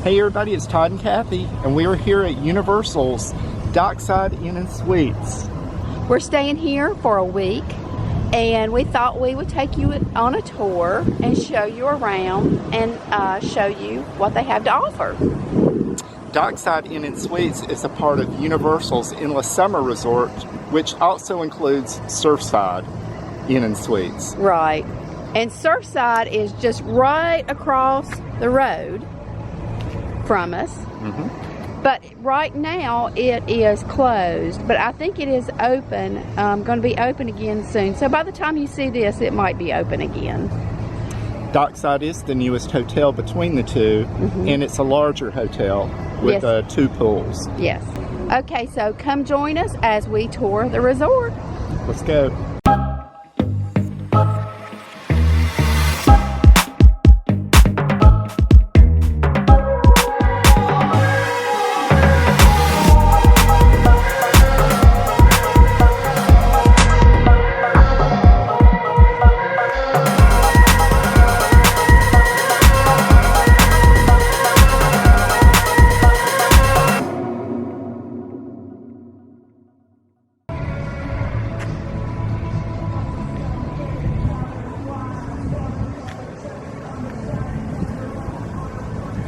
Hey everybody, it's Todd and Cathy, and we are here at Universal's Dockside Inn and Suites. We're staying here for a week, and we thought we would take you on a tour and show you around and show you what they have to offer. Dockside Inn and Suites is a part of Universal's Endless Summer Resort, which also includes Surfside Inn and Suites. Right, and Surfside is just right across the road from us. But right now it is closed, but I think it is open, going to be open again soon. So by the time you see this, it might be open again. Dockside is the newest hotel between the two, and it's a larger hotel with Yes. 2 pools. Yes. Okay, so come join us as we tour the resort. Let's go.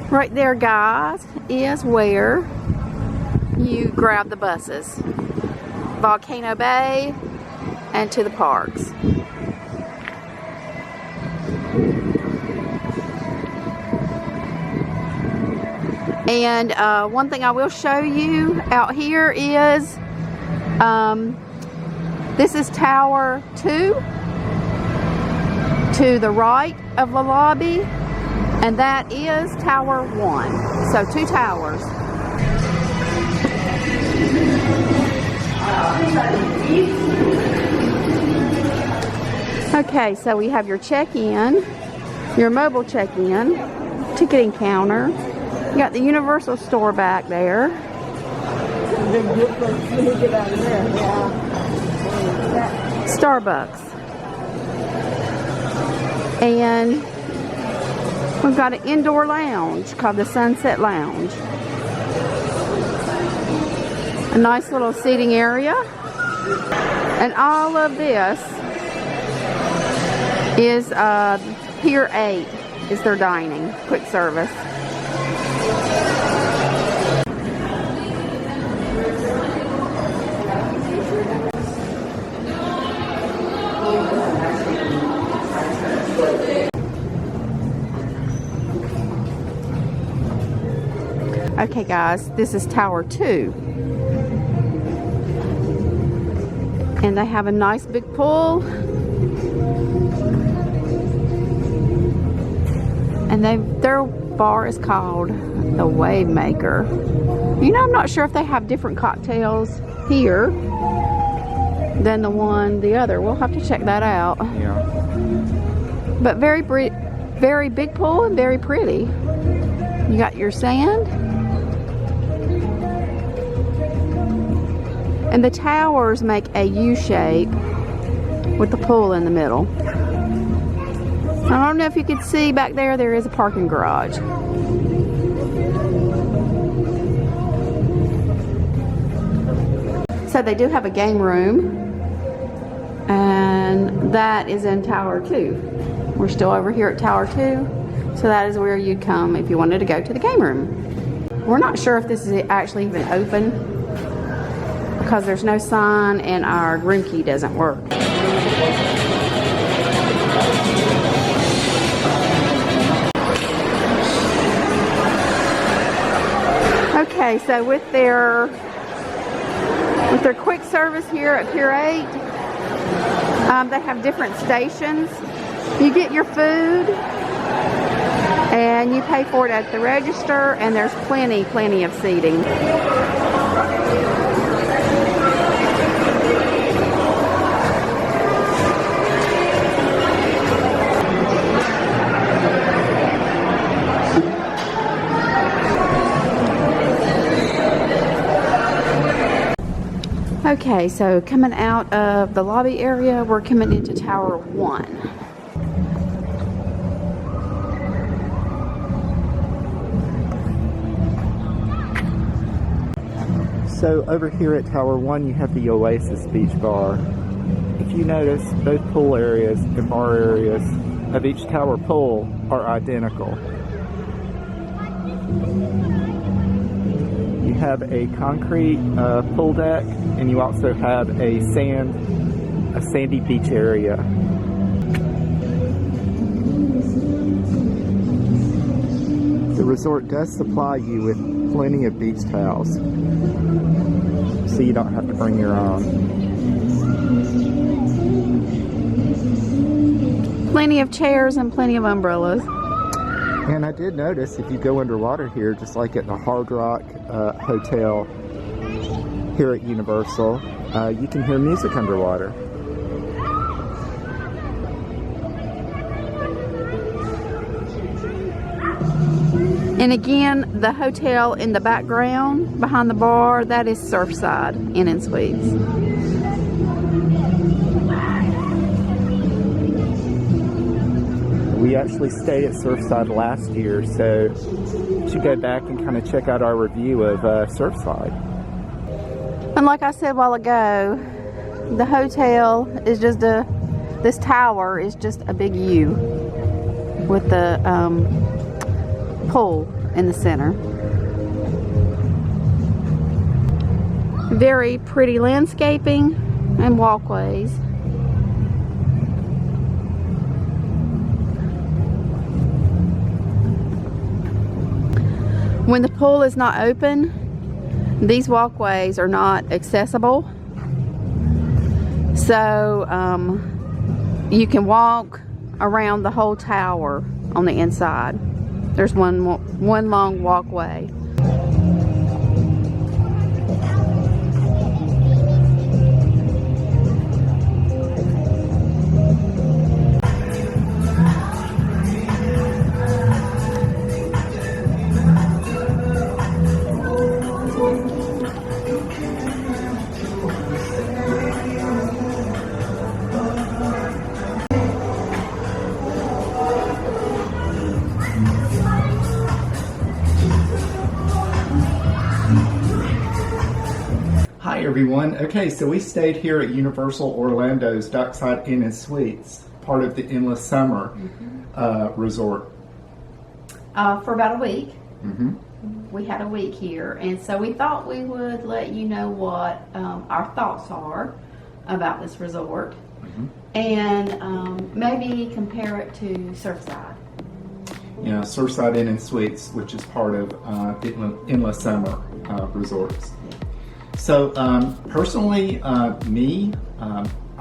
Right there, guys, is where you grab the buses. Volcano Bay and to the parks. And one thing I will show you out here is this is Tower 2 to the right of the lobby. And that is Tower 1. So 2 towers. Okay, so we have your check-in, your mobile check-in, ticketing counter. You got the Universal store back there. Starbucks. And we've got an indoor lounge called the Sunset Lounge. A nice little seating area. And all of this is Pier 8 is their dining, quick service. Okay guys, this is Tower 2. And they have a nice big pool. And their bar is called the Wave Maker. You know, I'm not sure if they have different cocktails here than the other. We'll have to check that out. Yeah. But very big pool and very pretty. You got your sand. And the towers make a U shape with the pool in the middle. I don't know if you could see back there, there is a parking garage. So they do have a game room, and that is in Tower 2. We're still over here at Tower 2, so that is where you'd come if you wanted to go to the game room. We're not sure if this is actually even open, because there's no sign and our room key doesn't work. Okay, so with their quick service here at Pier 8, they have different stations. You get your food and you pay for it at the register, and there's plenty of seating. Okay, so coming out of the lobby area, we're coming into Tower 1. So over here at Tower 1 you have the Oasis Beach Bar. If you notice, both pool areas and bar areas of each tower pool are identical. You have a concrete pool deck, and you also have a sandy beach area. The resort does supply you with plenty of beach towels, so you don't have to bring your own. Plenty of chairs and plenty of umbrellas. And I did notice if you go underwater here, just like at the Hard Rock Hotel here at Universal, you can hear music underwater. And again, the hotel in the background behind the bar, that is Surfside Inn and Suites. We actually stayed at Surfside last year, so you should go back and kind of check out our review of Surfside. And like I said a while ago, the hotel is just this tower is just a big U with the pool in the center. Very pretty landscaping and walkways. When the pool is not open, these walkways are not accessible. So you can walk around the whole tower on the inside. There's one long walkway. Hi everyone. Okay, so we stayed here at Universal Orlando's Dockside Inn and Suites, part of the Endless Summer resort. For about a week. Mm-hmm. We had a week here, and so we thought we would let you know what our thoughts are about this resort, and maybe compare it to Surfside. Yeah, Surfside Inn and Suites, which is part of the Endless Summer resorts. So personally, I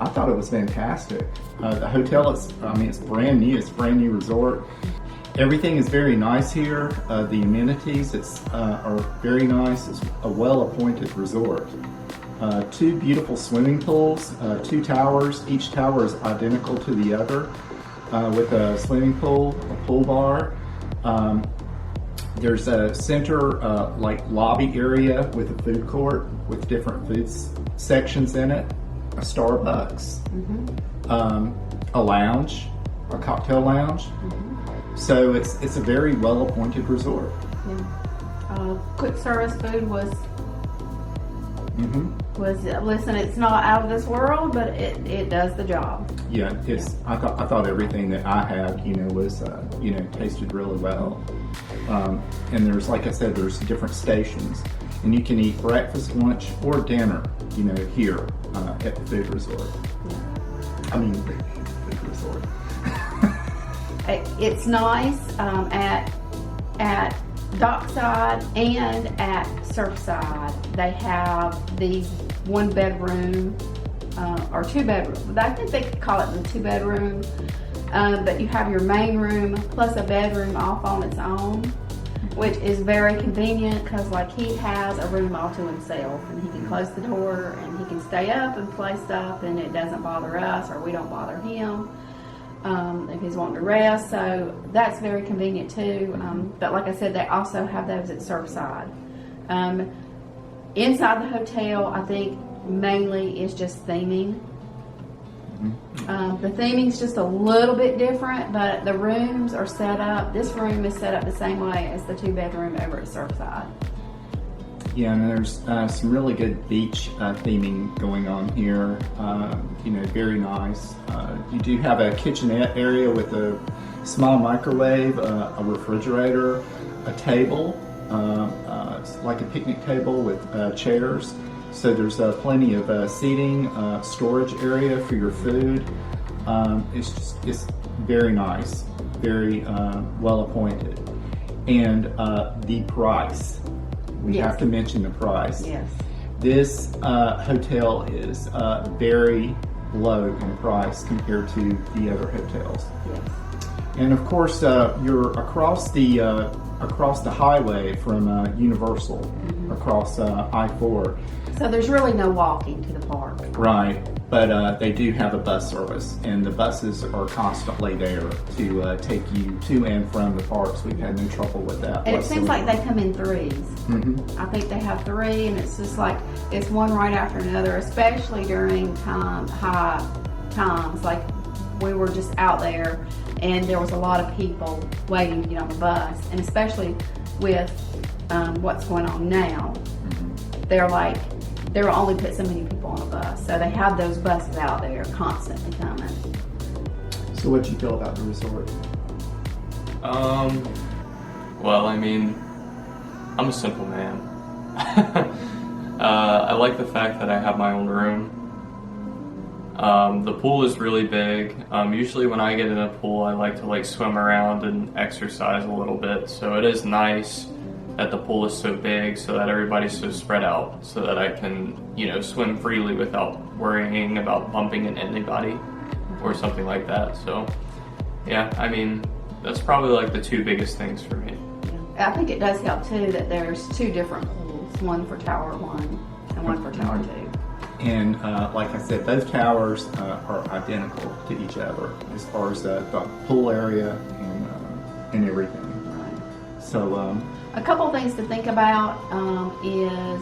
thought it was fantastic. The hotel is, it's brand new. It's a brand new resort. Everything is very nice here. The amenities are very nice. It's a well-appointed resort. 2 beautiful swimming pools, 2 towers. Each tower is identical to the other, with a swimming pool, a pool bar. There's a center lobby area with a food court with different food sections in it, a Starbucks, a lounge, a cocktail lounge. So it's a very well appointed resort. Yeah. Quick service food was listen, it's not out of this world, but it does the job. Yeah, I thought everything that I had was tasted really well. And there's, like I said, there's different stations, and you can eat breakfast, lunch, or dinner here at the food resort. I mean, food resort. It's nice at Dockside and at Surfside. They have these 1 bedroom or 2 bedroom. I think they could call it the 2 bedroom. But you have your main room plus a bedroom off on its own, which is very convenient because he has a room all to himself, and he can close the door and he can stay up and play stuff, and it doesn't bother us, or we don't bother him if he's wanting to rest. So that's very convenient too. But like I said, they also have those at Surfside. Inside the hotel, I think mainly is just theming. The theming's just a little bit different, but the rooms are set up. This room is set up the same way as the 2 bedroom over at Surfside. Yeah, and there's some really good beach theming going on here. Very nice. You do have a kitchenette area with a small microwave, a refrigerator, a table, like a picnic table with chairs. So there's plenty of seating, storage area for your food. It's very nice, very well appointed. And the price. We have to mention the price. Yes. This hotel is very low in price compared to the other hotels. Yes. And of course, you're across the highway from Universal, across I-4. So there's really no walking to the park. Right, but they do have a bus service, and the buses are constantly there to take you to and from the parks. We've had no trouble with that. And it seems like they come in threes. Mm-hmm. I think they have three, and it's just like it's one right after another, especially during high times. Like we were just out there, and there was a lot of people waiting to get on the bus, and especially with what's going on now, they're like, they will only put so many people on a bus. So they have those buses out there constantly coming. So what do you feel about the resort? Well, I mean, I'm a simple man. I like the fact that I have my own room. The pool is really big. Usually when I get in a pool, I like to swim around and exercise a little bit. So it is nice that the pool is so big, so that everybody's so spread out, so that I can, swim freely without worrying about bumping into anybody or something like that. So yeah, I mean, that's probably the two biggest things for me. I think it does help too that there's two different pools, one for Tower 1 and one for Tower 2. And like I said, those towers are identical to each other as far as the pool area and everything. Right. So a couple things to think about is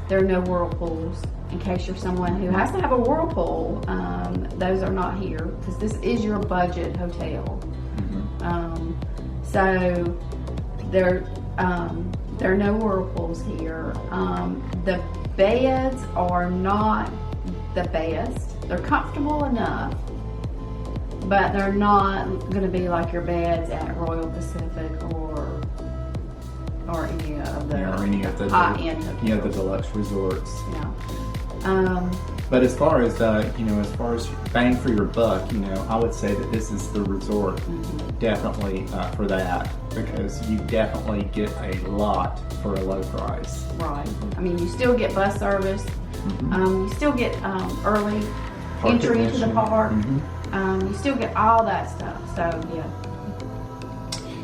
there are no whirlpools. In case you're someone who has to have a whirlpool, those are not here because this is your budget hotel. So there are no whirlpools here. The beds are not the best. They're comfortable enough, but they're not going to be like your beds at Royal Pacific or any of the high-end hotels. Yeah, the deluxe resorts. Yeah. But as far as bang for your buck, I would say that this is the resort definitely for that, because you definitely get a lot for a low price. Right. I mean, you still get bus service. You still get early Park entry into the admission. park. You still get all that stuff. So yeah.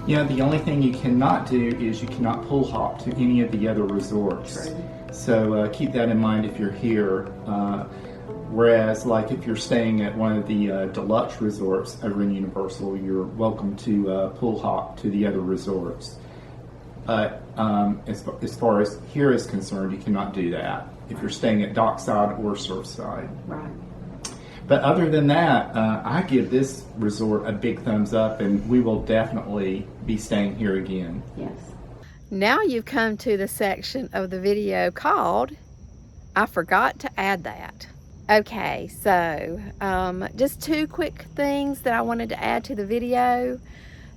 Yeah, the only thing you cannot do is you cannot pool hop to any of the other resorts. True. So keep that in mind if you're here. Whereas, if you're staying at one of the deluxe resorts over in Universal, you're welcome to pool hop to the other resorts. But as far as here is concerned, you cannot do that if you're staying at Dockside or Surfside. Right. But other than that, I give this resort a big thumbs up, and we will definitely be staying here again. Yes. Now you've come to the section of the video called I Forgot to Add That. Okay, so just two quick things that I wanted to add to the video.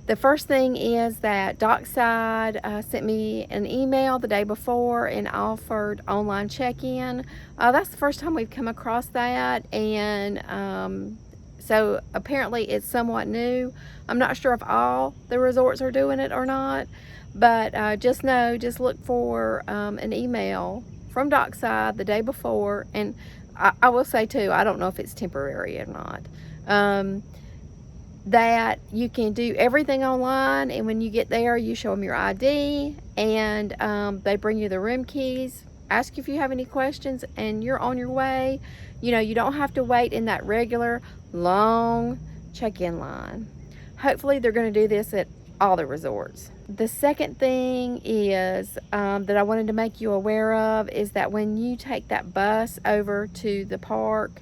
The first thing is that Dockside sent me an email the day before and offered online check-in. That's the first time we've come across that, and so apparently it's somewhat new. I'm not sure if all the resorts are doing it or not, but just look for an email from Dockside the day before. And I will say too, I don't know if it's temporary or not. That you can do everything online, and when you get there you show them your ID, and they bring you the room keys, ask you if you have any questions, and you're on your way. You don't have to wait in that regular long check-in line. Hopefully they're going to do this at all the resorts. The second thing is that I wanted to make you aware of is that when you take that bus over to the park,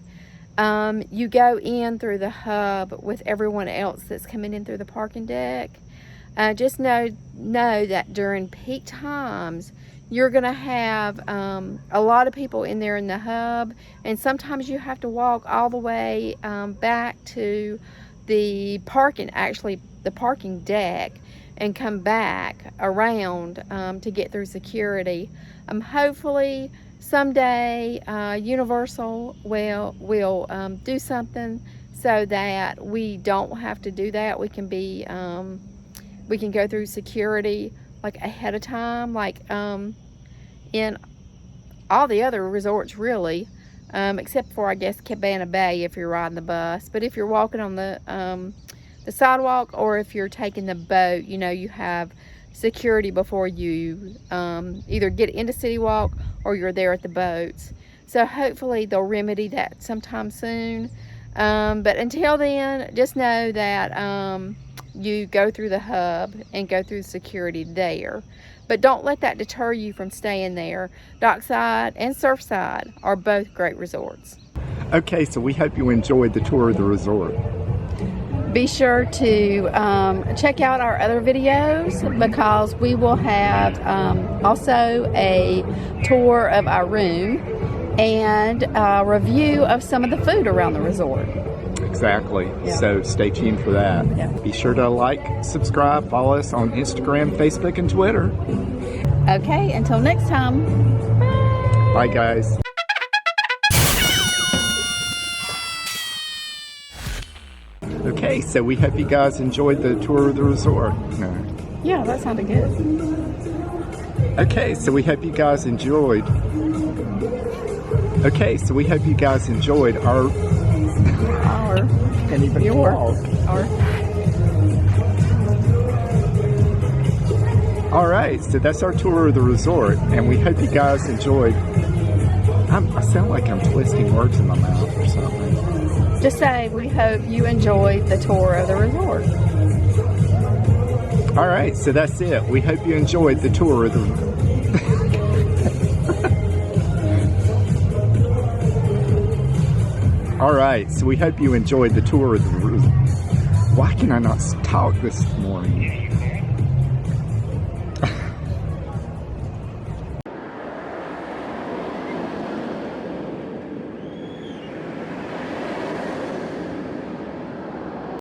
you go in through the hub with everyone else that's coming in through the parking deck. just know that during peak times, you're going to have a lot of people in there in the hub, and sometimes you have to walk all the way back to the parking deck and come back around to get through security. Hopefully someday Universal will do something so that we don't have to do that. We can go through security like ahead of time, like in all the other resorts really, except for I guess Cabana Bay if you're riding the bus. But if you're walking on the sidewalk, or if you're taking the boat, you know, you have security before you either get into City Walk or you're there at the boats. So hopefully they'll remedy that sometime soon. But until then, just know that you go through the hub and go through security there. But don't let that deter you from staying there. Dockside and Surfside are both great resorts. Okay, so we hope you enjoyed the tour of the resort. Be sure to check out our other videos, because we will have also a tour of our room and a review of some of the food around the resort. Exactly. Yeah. So stay tuned for that. Yeah. Be sure to like, subscribe, follow us on Instagram, Facebook, and Twitter. Okay, until next time. Bye, guys. Okay, so we hope you guys enjoyed the tour of the resort. No. Yeah, that sounded good. Okay, so we hope you guys enjoyed. Okay, so we hope you guys enjoyed our. Can't even talk. All right, so that's our tour of the resort, and we hope you guys enjoyed. I sound like I'm twisting words in my mouth or something. Just say we hope you enjoyed the tour of the resort. All right, so that's it. We hope you enjoyed the tour of the. All right, so we hope you enjoyed the tour of the resort. Why can I not talk this morning?